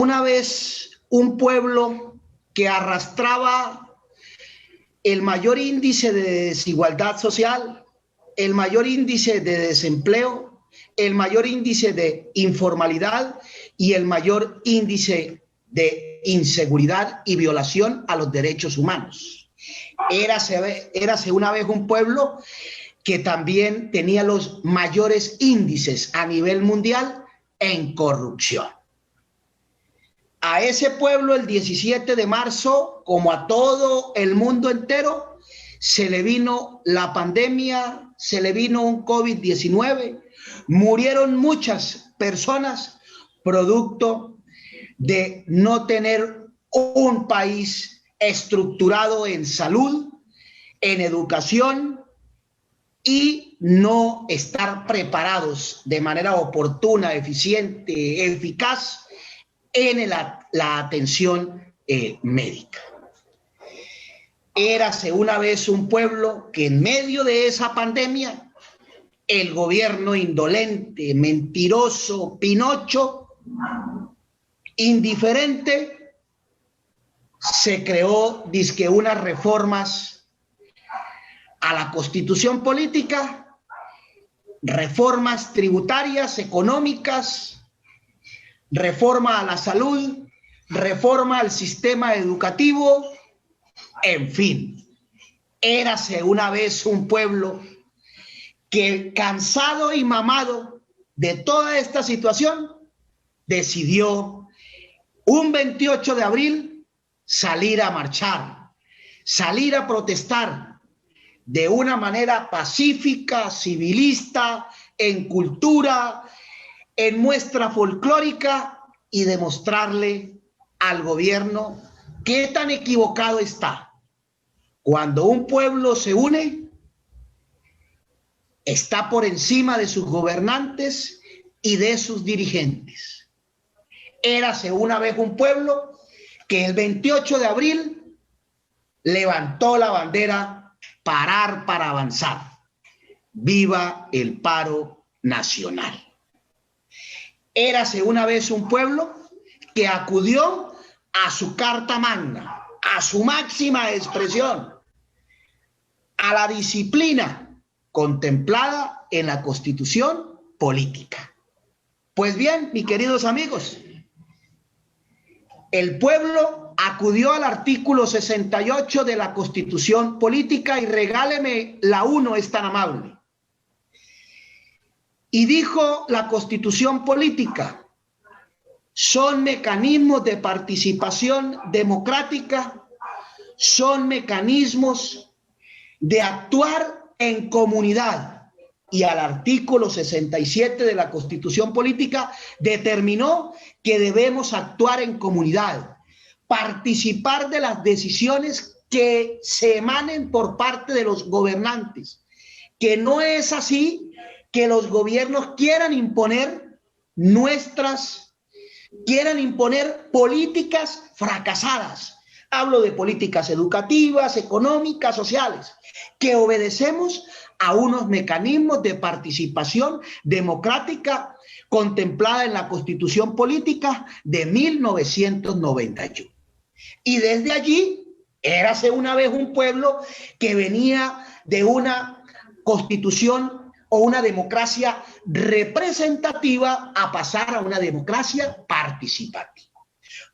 una vez un pueblo que arrastraba el mayor índice de desigualdad social, el mayor índice de desempleo, el mayor índice de informalidad y el mayor índice de inseguridad y violación a los derechos humanos. Érase una vez un pueblo que también tenía los mayores índices a nivel mundial en corrupción. A ese pueblo el 17 de marzo, como a todo el mundo entero, se le vino la pandemia, se le vino un COVID-19, murieron muchas personas producto de no tener un país estructurado en salud, en educación y no estar preparados de manera oportuna, eficiente, eficaz en la atención médica. Érase una vez un pueblo que en medio de esa pandemia, el gobierno indolente, mentiroso, Pinocho, indiferente, se creó dizque unas reformas a la Constitución política, reformas tributarias, económicas, reforma a la salud, reforma al sistema educativo, en fin. Érase una vez un pueblo que, cansado y mamado de toda esta situación, decidió un 28 de abril salir a marchar, salir a protestar de una manera pacífica, civilista, en cultura, en muestra folclórica y demostrarle al gobierno qué tan equivocado está. Cuando un pueblo se une, está por encima de sus gobernantes y de sus dirigentes. Érase una vez un pueblo que el 28 de abril levantó la bandera Parar para Avanzar. Viva el paro nacional. Érase una vez un pueblo que acudió a su carta magna, a su máxima expresión, a la disciplina contemplada en la Constitución política. Pues bien, mis queridos amigos, el pueblo acudió al artículo 68 de la Constitución política, y regáleme la 1, es tan amable. Y dijo la Constitución política: son mecanismos de participación democrática, son mecanismos de actuar en comunidad. Y al artículo 67 de la Constitución política determinó que debemos actuar en comunidad, participar de las decisiones que se emanen por parte de los gobernantes, que no es así que los gobiernos quieran imponer políticas fracasadas. Hablo de políticas educativas, económicas, sociales, que obedecemos a unos mecanismos de participación democrática contemplada en la Constitución política de 1991. Y desde allí, érase una vez un pueblo que venía de una constitución o una democracia representativa a pasar a una democracia participativa.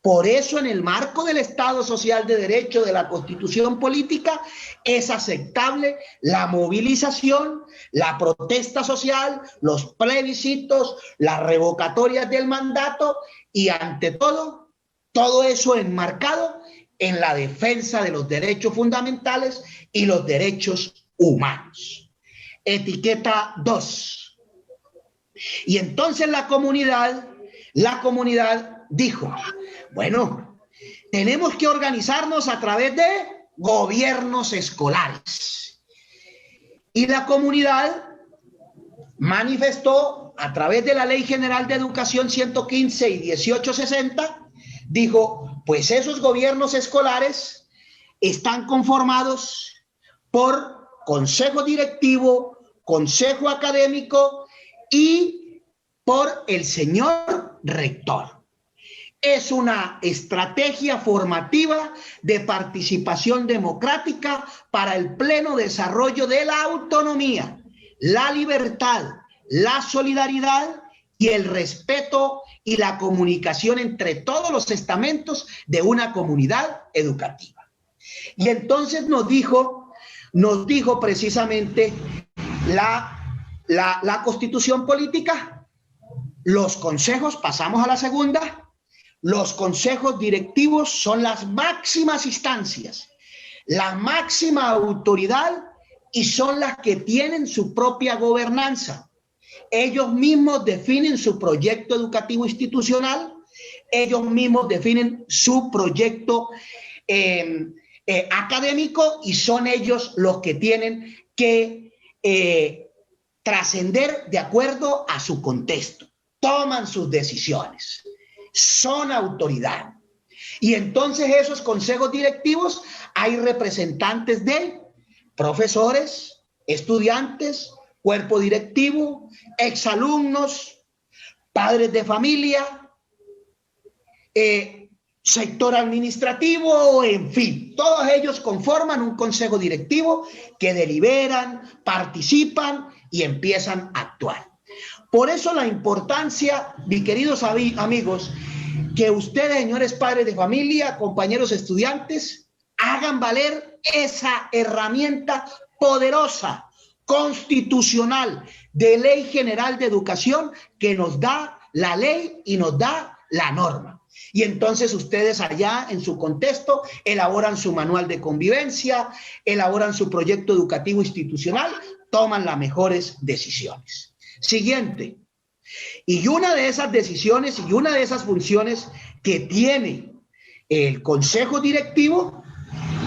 Por eso, en el marco del Estado Social de Derecho de la Constitución política, es aceptable la movilización, la protesta social, los plebiscitos, las revocatorias del mandato y, ante todo, todo eso enmarcado en la defensa de los derechos fundamentales y los derechos humanos. Etiqueta 2. Y entonces la comunidad dijo: bueno, tenemos que organizarnos a través de gobiernos escolares. Y la comunidad manifestó a través de la Ley General de Educación 115 y 1860, dijo: pues esos gobiernos escolares están conformados por consejo directivo, consejo académico y por el señor rector. es una estrategia formativa de participación democrática para el pleno desarrollo de la autonomía, la libertad, la solidaridad y el respeto y la comunicación entre todos los estamentos de una comunidad educativa. Y entonces nos dijo precisamente la Constitución política, los consejos, pasamos a la segunda. Los consejos directivos son las máximas instancias, la máxima autoridad y son las que tienen su propia gobernanza. Ellos mismos definen su proyecto educativo institucional, ellos mismos definen su proyecto académico y son ellos los que tienen que trascender de acuerdo a su contexto. Toman sus decisiones. Son autoridad. Y entonces esos consejos directivos hay representantes de profesores, estudiantes, cuerpo directivo, exalumnos, padres de familia, sector administrativo, en fin, todos ellos conforman un consejo directivo que deliberan, participan y empiezan a actuar. Por eso la importancia, mis queridos amigos, que ustedes, señores padres de familia, compañeros estudiantes, hagan valer esa herramienta poderosa, constitucional, de Ley General de Educación que nos da la ley y nos da la norma. Y entonces ustedes allá en su contexto elaboran su manual de convivencia, elaboran su proyecto educativo institucional, toman las mejores decisiones. Siguiente. Y una de esas decisiones y una de esas funciones que tiene el consejo directivo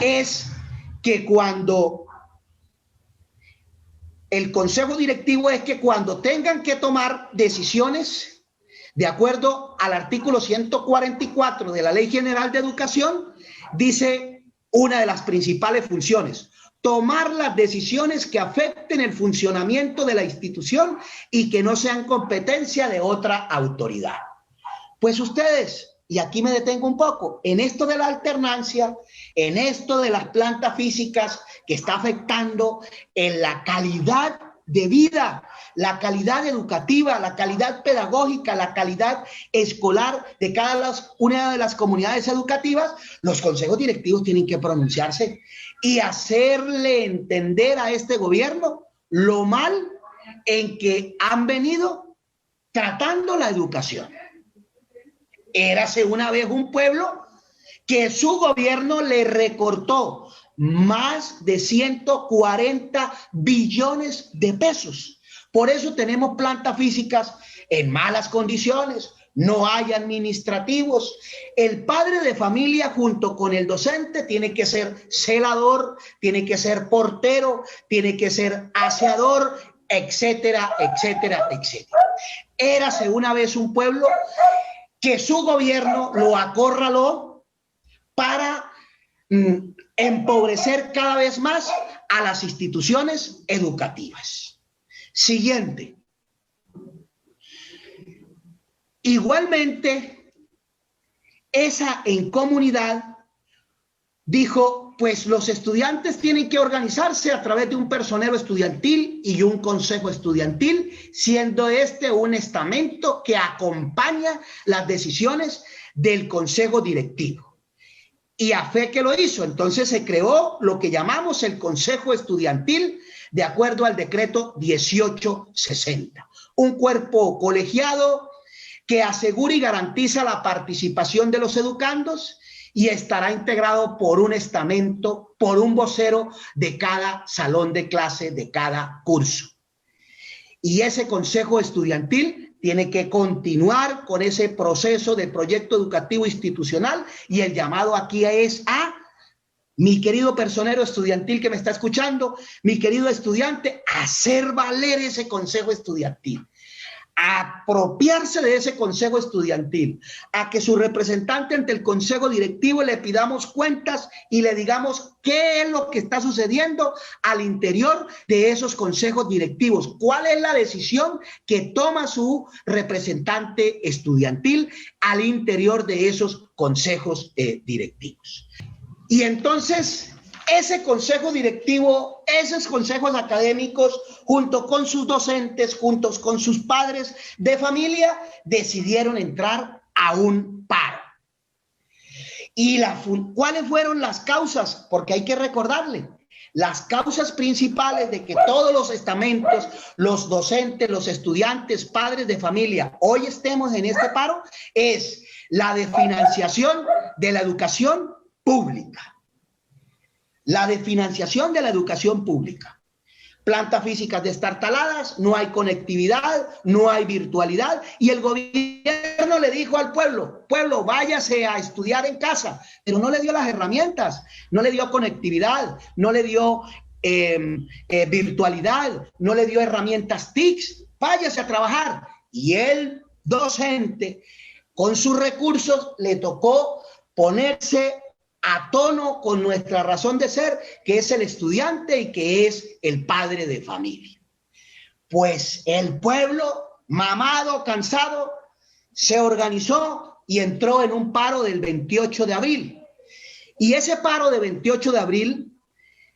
es que cuando tengan que tomar decisiones de acuerdo al artículo 144 de la Ley General de Educación, dice una de las principales funciones: tomar las decisiones que afecten el funcionamiento de la institución y que no sean competencia de otra autoridad. Pues ustedes, y aquí me detengo un poco, en esto de la alternancia, en esto de las plantas físicas que está afectando en la calidad de vida, la calidad educativa, la calidad pedagógica, la calidad escolar de cada una de las comunidades educativas, los consejos directivos tienen que pronunciarse y hacerle entender a este gobierno lo mal en que han venido tratando la educación. Érase una vez un pueblo que su gobierno le recortó más de 140 billones de pesos. Por eso tenemos plantas físicas en malas condiciones, no hay administrativos. El padre de familia junto con el docente tiene que ser celador, tiene que ser portero, tiene que ser aseador, etcétera, etcétera, etcétera. Érase una vez un pueblo que su gobierno lo acorraló para empobrecer cada vez más a las instituciones educativas. Siguiente. Igualmente, esa incomunidad dijo, pues los estudiantes tienen que organizarse a través de un personero estudiantil y un consejo estudiantil, siendo este un estamento que acompaña las decisiones del consejo directivo. Y a fe que lo hizo, entonces se creó lo que llamamos el Consejo Estudiantil de acuerdo al decreto 1860. Un cuerpo colegiado que asegura y garantiza la participación de los educandos y estará integrado por un estamento, por un vocero de cada salón de clase, de cada curso. Y ese Consejo Estudiantil tiene que continuar con ese proceso de proyecto educativo institucional y el llamado aquí es a mi querido personero estudiantil que me está escuchando, mi querido estudiante, hacer valer ese consejo estudiantil, a apropiarse de ese consejo estudiantil, a que su representante ante el consejo directivo le pidamos cuentas y le digamos qué es lo que está sucediendo al interior de esos consejos directivos, cuál es la decisión que toma su representante estudiantil al interior de esos consejos directivos. Y entonces ese consejo directivo, esos consejos académicos, junto con sus docentes, juntos con sus padres de familia, decidieron entrar a un paro. ¿Y cuáles fueron las causas? Porque hay que recordarle, las causas principales de que todos los estamentos, los docentes, los estudiantes, padres de familia, hoy estemos en este paro, es la desfinanciación de la educación pública. La desfinanciación de la educación pública. Plantas físicas destartaladas, no hay conectividad, no hay virtualidad, y el gobierno le dijo al pueblo, váyase a estudiar en casa, pero no le dio las herramientas, no le dio conectividad, no le dio virtualidad, no le dio herramientas TICs, váyase a trabajar. Y el docente, con sus recursos, le tocó ponerse a tono con nuestra razón de ser, que es el estudiante y que es el padre de familia. Pues el pueblo, mamado, cansado, se organizó y entró en un paro del 28 de abril. Y ese paro de 28 de abril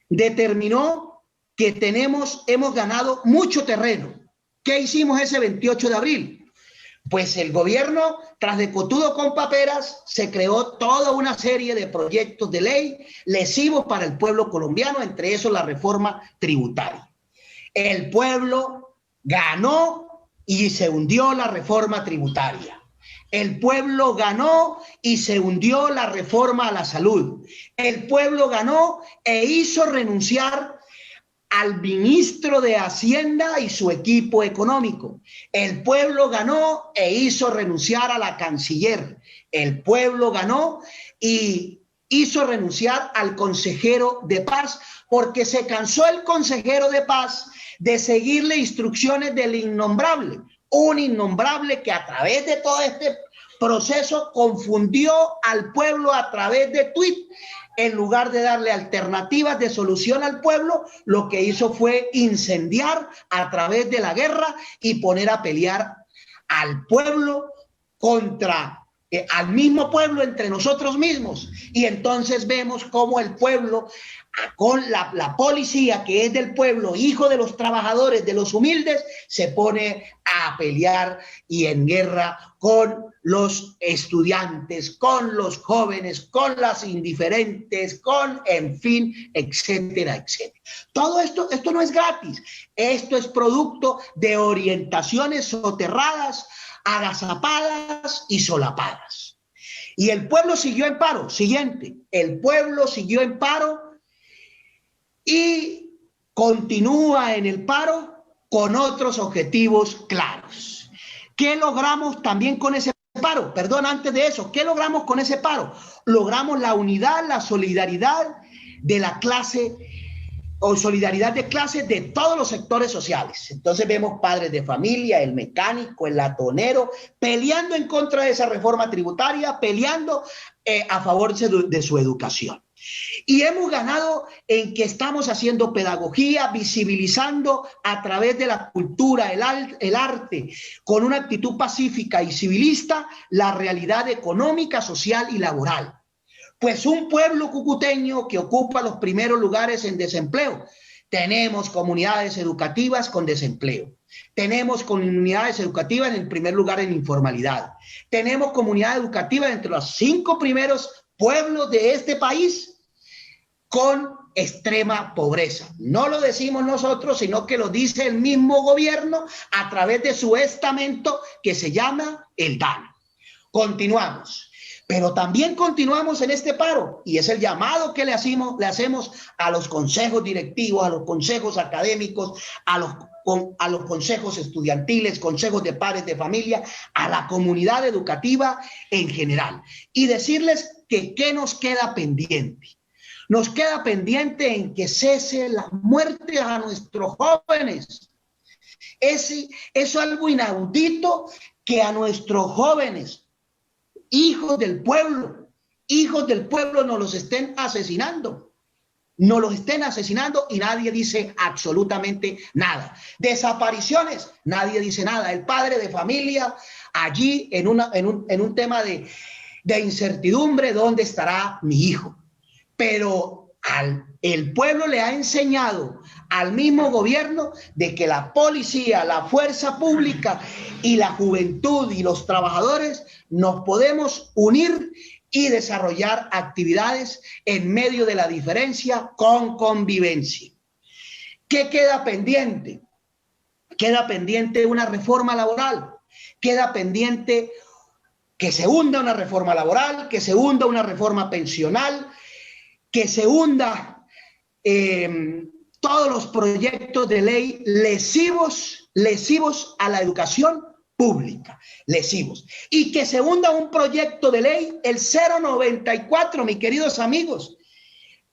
determinó que hemos ganado mucho terreno. ¿Qué hicimos ese 28 de abril? Pues el gobierno, tras de cotudo con paperas, se creó toda una serie de proyectos de ley lesivos para el pueblo colombiano, entre esos la reforma tributaria. El pueblo ganó y se hundió la reforma tributaria. El pueblo ganó y se hundió la reforma a la salud. El pueblo ganó e hizo renunciar al ministro de Hacienda y su equipo económico. El pueblo ganó e hizo renunciar a la canciller. El pueblo ganó y hizo renunciar al consejero de paz, porque se cansó el consejero de paz de seguirle instrucciones del innombrable, un innombrable que a través de todo este proceso confundió al pueblo a través de tuit. En lugar de darle alternativas de solución al pueblo, lo que hizo fue incendiar a través de la guerra y poner a pelear al pueblo contra al mismo pueblo entre nosotros mismos. Y entonces vemos cómo el pueblo, con la policía que es del pueblo, hijo de los trabajadores, de los humildes, se pone a pelear y en guerra con los estudiantes, con los jóvenes, con las indiferentes, con, en fin, etcétera, etcétera. Todo esto no es gratis. Esto es producto de orientaciones soterradas, agazapadas y solapadas. Y el pueblo siguió en paro. Siguiente, el pueblo siguió en paro y continúa en el paro con otros objetivos claros. ¿Qué logramos también con ese paro? Perdón, antes de eso, ¿qué logramos con ese paro? Logramos la unidad, la solidaridad de la clase o solidaridad de clases de todos los sectores sociales. Entonces vemos padres de familia, el mecánico, el latonero, peleando en contra de esa reforma tributaria, peleando a favor de su educación. Y hemos ganado en que estamos haciendo pedagogía, visibilizando a través de la cultura, el arte, con una actitud pacífica y civilista, la realidad económica, social y laboral. Pues un pueblo cucuteño que ocupa los primeros lugares en desempleo. Tenemos comunidades educativas con desempleo. Tenemos comunidades educativas en el primer lugar en informalidad. Tenemos comunidad educativa entre los 5 primeros pueblos de este país con extrema pobreza. No lo decimos nosotros, sino que lo dice el mismo gobierno a través de su estamento que se llama el DANE. Continuamos. Pero también continuamos en este paro y es el llamado que le hacemos a los consejos directivos, a los consejos académicos, a los consejos estudiantiles, consejos de padres de familia, a la comunidad educativa en general. Y decirles que ¿qué nos queda pendiente? Nos queda pendiente en que cese las muertes a nuestros jóvenes. Eso es algo inaudito, que a nuestros jóvenes, hijos del pueblo, nos los estén asesinando. Nos los estén asesinando y nadie dice absolutamente nada. Desapariciones, nadie dice nada. El padre de familia allí en un tema de incertidumbre, ¿dónde estará mi hijo? Pero el pueblo le ha enseñado al mismo gobierno de que la policía, la fuerza pública y la juventud y los trabajadores nos podemos unir y desarrollar actividades en medio de la diferencia con convivencia. ¿Qué queda pendiente? Queda pendiente una reforma laboral, queda pendiente que se hunda una reforma laboral, que se hunda una reforma pensional, que se hunda todos los proyectos de ley lesivos a la educación pública, lesivos, y que se hunda un proyecto de ley, el 094, mis queridos amigos,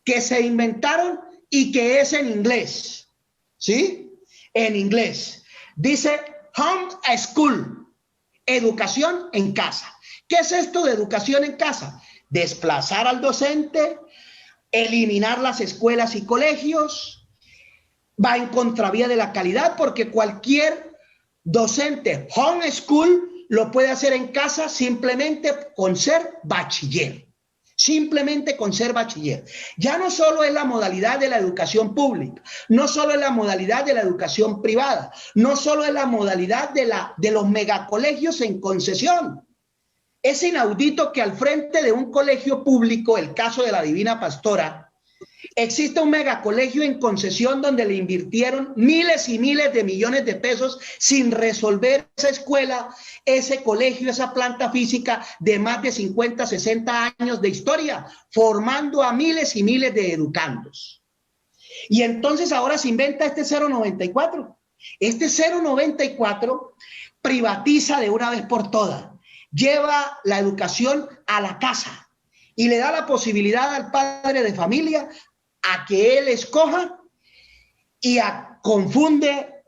que se inventaron y que es en inglés, ¿sí? En inglés. Dice home school, educación en casa. ¿Qué es esto de educación en casa? Desplazar al docente, eliminar las escuelas y colegios, va en contravía de la calidad, porque cualquier docente homeschool lo puede hacer en casa simplemente con ser bachiller. Simplemente con ser bachiller. Ya no solo es la modalidad de la educación pública, no solo es la modalidad de la educación privada, no solo es la modalidad de los megacolegios en concesión. Es inaudito que al frente de un colegio público, el caso de la Divina Pastora, existe un megacolegio en concesión donde le invirtieron miles y miles de millones de pesos sin resolver esa escuela, ese colegio, esa planta física de más de 50, 60 años de historia, formando a miles y miles de educandos. Y entonces ahora se inventa este 094. Este 094 privatiza de una vez por todas, lleva la educación a la casa y le da la posibilidad al padre de familia a que él escoja y confunde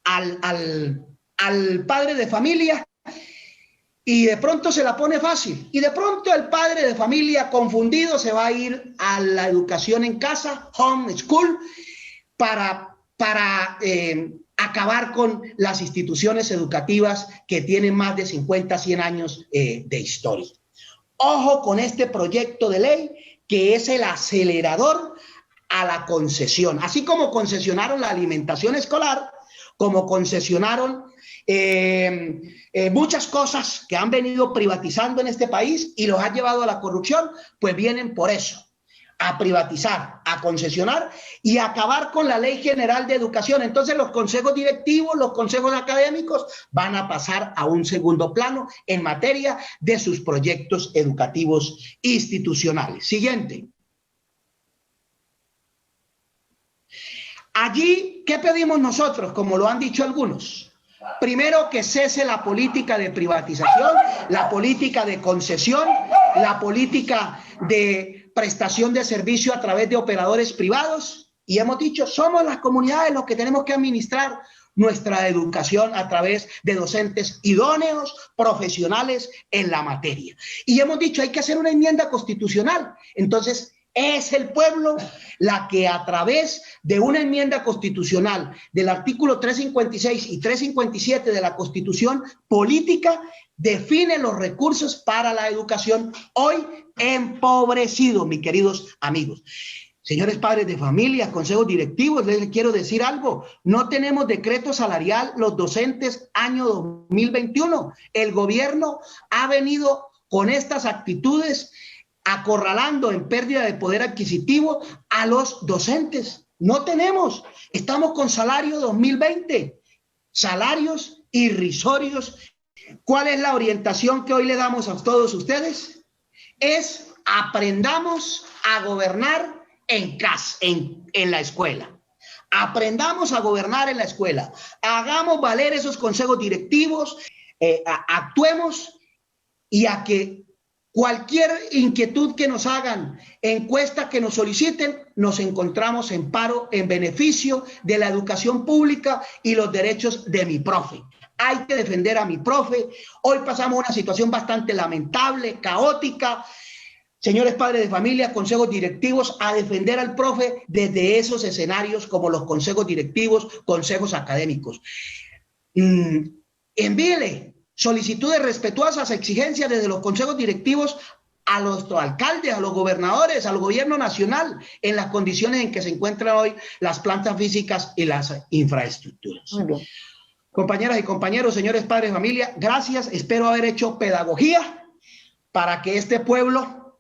al padre de familia y de pronto se la pone fácil. Y de pronto el padre de familia confundido se va a ir a la educación en casa, home school, para acabar con las instituciones educativas que tienen más de 50, 100 años de historia. Ojo con este proyecto de ley, que es el acelerador a la concesión. Así como concesionaron la alimentación escolar, como concesionaron muchas cosas que han venido privatizando en este país y los ha llevado a la corrupción, pues vienen por eso, a privatizar, a concesionar y a acabar con la Ley General de Educación. Entonces los consejos directivos, los consejos académicos van a pasar a un segundo plano en materia de sus proyectos educativos institucionales. Siguiente. Allí, ¿qué pedimos nosotros? Como lo han dicho algunos. Primero, que cese la política de privatización, la política de concesión, la política de prestación de servicio a través de operadores privados. Y hemos dicho, somos las comunidades los que tenemos que administrar nuestra educación a través de docentes idóneos, profesionales en la materia. Y hemos dicho, hay que hacer una enmienda constitucional. Entonces, es el pueblo la que a través de una enmienda constitucional del artículo 356 y 357 de la Constitución Política define los recursos para la educación hoy empobrecido, mis queridos amigos. Señores padres de familia, consejos directivos, les quiero decir algo. No tenemos decreto salarial los docentes año 2021. El gobierno ha venido con estas actitudes acorralando en pérdida de poder adquisitivo a los docentes. No tenemos, estamos con salario 2020, salarios irrisorios. ¿Cuál es la orientación que hoy le damos a todos ustedes? Es aprendamos a gobernar en casa, en la escuela. Aprendamos a gobernar en la escuela. Hagamos valer esos consejos directivos, actuemos y a que Cualquier inquietud que nos hagan, encuesta que nos soliciten, nos encontramos en paro en beneficio de la educación pública y los derechos de mi profe. Hay que defender a mi profe. Hoy pasamos una situación bastante lamentable, caótica. Señores padres de familia, consejos directivos, a defender al profe desde esos escenarios como los consejos directivos, consejos académicos. Envíele solicitudes respetuosas, exigencias desde los consejos directivos a los alcaldes, a los gobernadores, al gobierno nacional, en las condiciones en que se encuentran hoy las plantas físicas y las infraestructuras. Muy bien. Compañeras y compañeros, señores padres de familia, gracias. Espero haber hecho pedagogía para que este pueblo,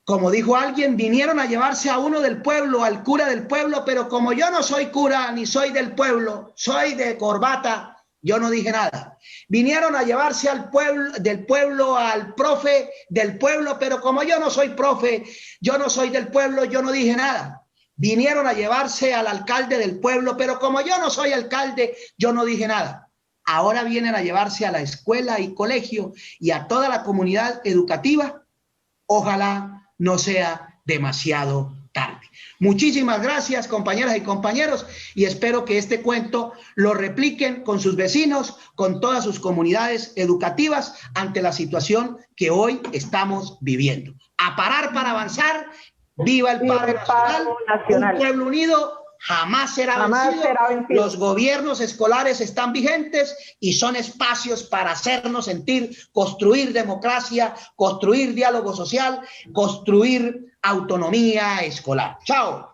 como dijo alguien, vinieron a llevarse a uno del pueblo, al cura del pueblo, pero como yo no soy cura ni soy del pueblo, soy de corbata, yo no dije nada. Vinieron a llevarse al pueblo, del pueblo al profe del pueblo, pero como yo no soy profe, yo no soy del pueblo, yo no dije nada. Vinieron a llevarse al alcalde del pueblo, pero como yo no soy alcalde, yo no dije nada. Ahora vienen a llevarse a la escuela y colegio y a toda la comunidad educativa. Ojalá no sea demasiado tarde. Muchísimas gracias, compañeras y compañeros, y espero que este cuento lo repliquen con sus vecinos, con todas sus comunidades educativas ante la situación que hoy estamos viviendo. A parar para avanzar. Viva el paro nacional. Un pueblo unido jamás será vencido. Los gobiernos escolares están vigentes y son espacios para hacernos sentir, construir democracia, construir diálogo social, construir autonomía escolar. Chao.